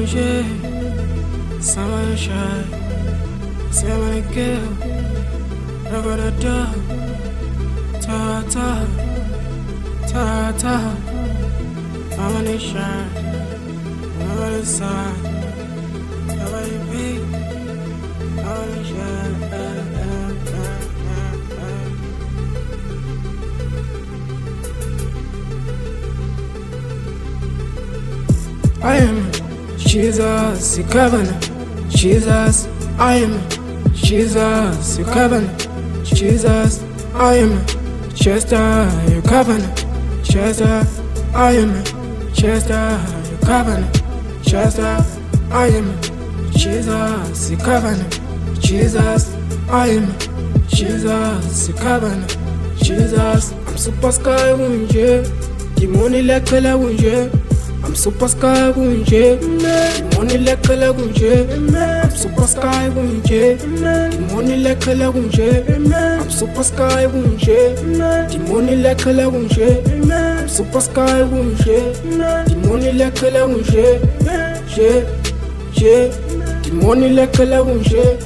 manger, someone shy, someone girl, da ta ta ta ta. I wanna shine, I wanna sign, I wanna be, I wanna shine. I am Jesus, the covenant. Jesus, I am Jesus, the covenant. Jesus, I am Chester, your covenant. Chester, I am Chester, your covenant. Chester, I am Jesus, the covenant. Jesus, I am Jesus, the covenant. Jesus, I'm super sky wunje, the money like color wunje. I'm super sky wunje, money like color wunje. I'm super sky wunje, money like color wunje. I'm super sky wunje, money like color wunje. I'm super sky wunje, money like color wunje. Money like color wunje.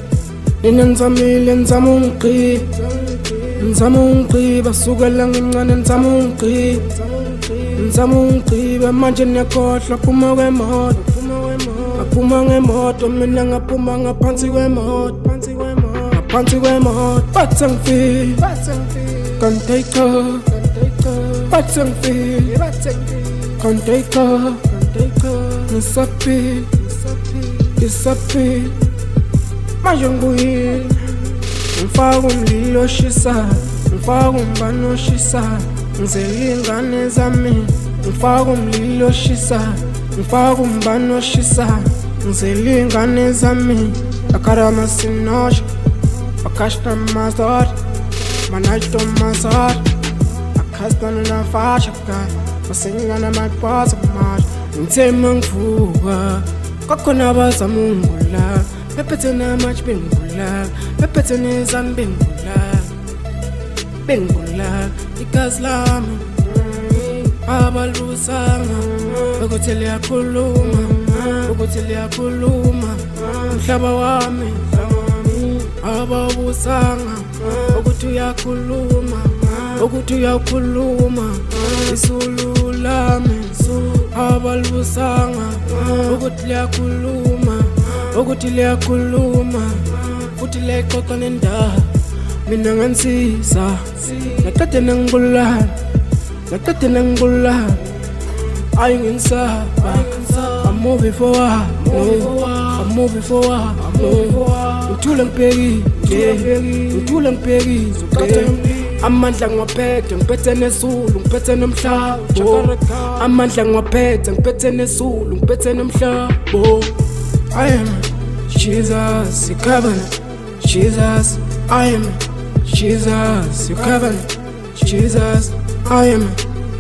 Ninenzamile nzamunqi, nzamunqi basuka la ngincane nzamunqi. Ngizamunqiba manje niyakhohlwa phuma kwemoto, aphuma ngemoto mina ngaphuma ngaphansi kwemoto, ngaphansi kwemoto. Bathi angifile, can't take her. Bathi angifile, can't take her. Ngisaphila, ngisaphila manje ngibuyile. Ngifaka umlilo oshisayo, ngifaka umbani oshisayo. Ngizele ingane zami, ngifaka umlilo oshisayo, ngifaka umbani oshisayo. Ngizele ingane zami, akarama sinosha, akashta mazot, manajto mazot, akasta na fasha ka, masingana magpasa maj. Ngithema ngivuka, kwakhona bazamungula, bephethe namanje bengula, bephethe nezami bengula, igazi lami abalusanga, ukuthi liyakhuluma, ukuthi liyakhuluma. Umhlaba wami abawusanga, ukuthi uyakhuluma, ukuthi uyakhuluma. Isulu lami abalusanga, ukuthi liyakhuluma, ukuthi liyakhuluma. Futhi lexoxa nendaba mina ngansisa, nakade nangibulala, nakade nangibulala. Ayingisaba, I'm moving forward, no, I'm moving forward, no. Ngithula ngibhekile, ngithula ngibhekile. Amandla ngiwaphethe, ngiphethe nezulu, ngiphethe nomhlaba. Amandla ngiwaphethe, ngiphethe nezulu, ngiphethe nomhlaba. I am Jesus, the covenant. Jesus, I am Jesus, your covenant. Jesus, I am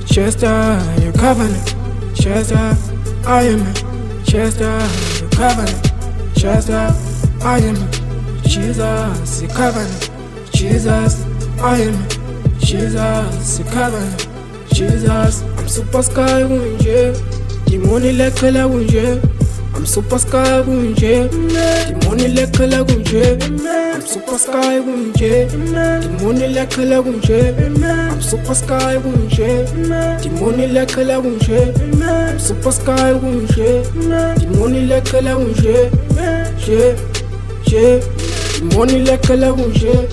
Chester, your covenant. Chester, I am Chester, your covenant. Chester, I am Jesus, your covenant. Jesus, I am Jesus, your covenant. Jesus, I'm super sky wunje, the money like color wunje. I'm super sky wunje, the money like color wunje. I'm super sky wunje, the money like color wunje. I'm super sky wunje, the money like color wunje. I'm super sky wunje, the money like color wunje. The money like color wunje.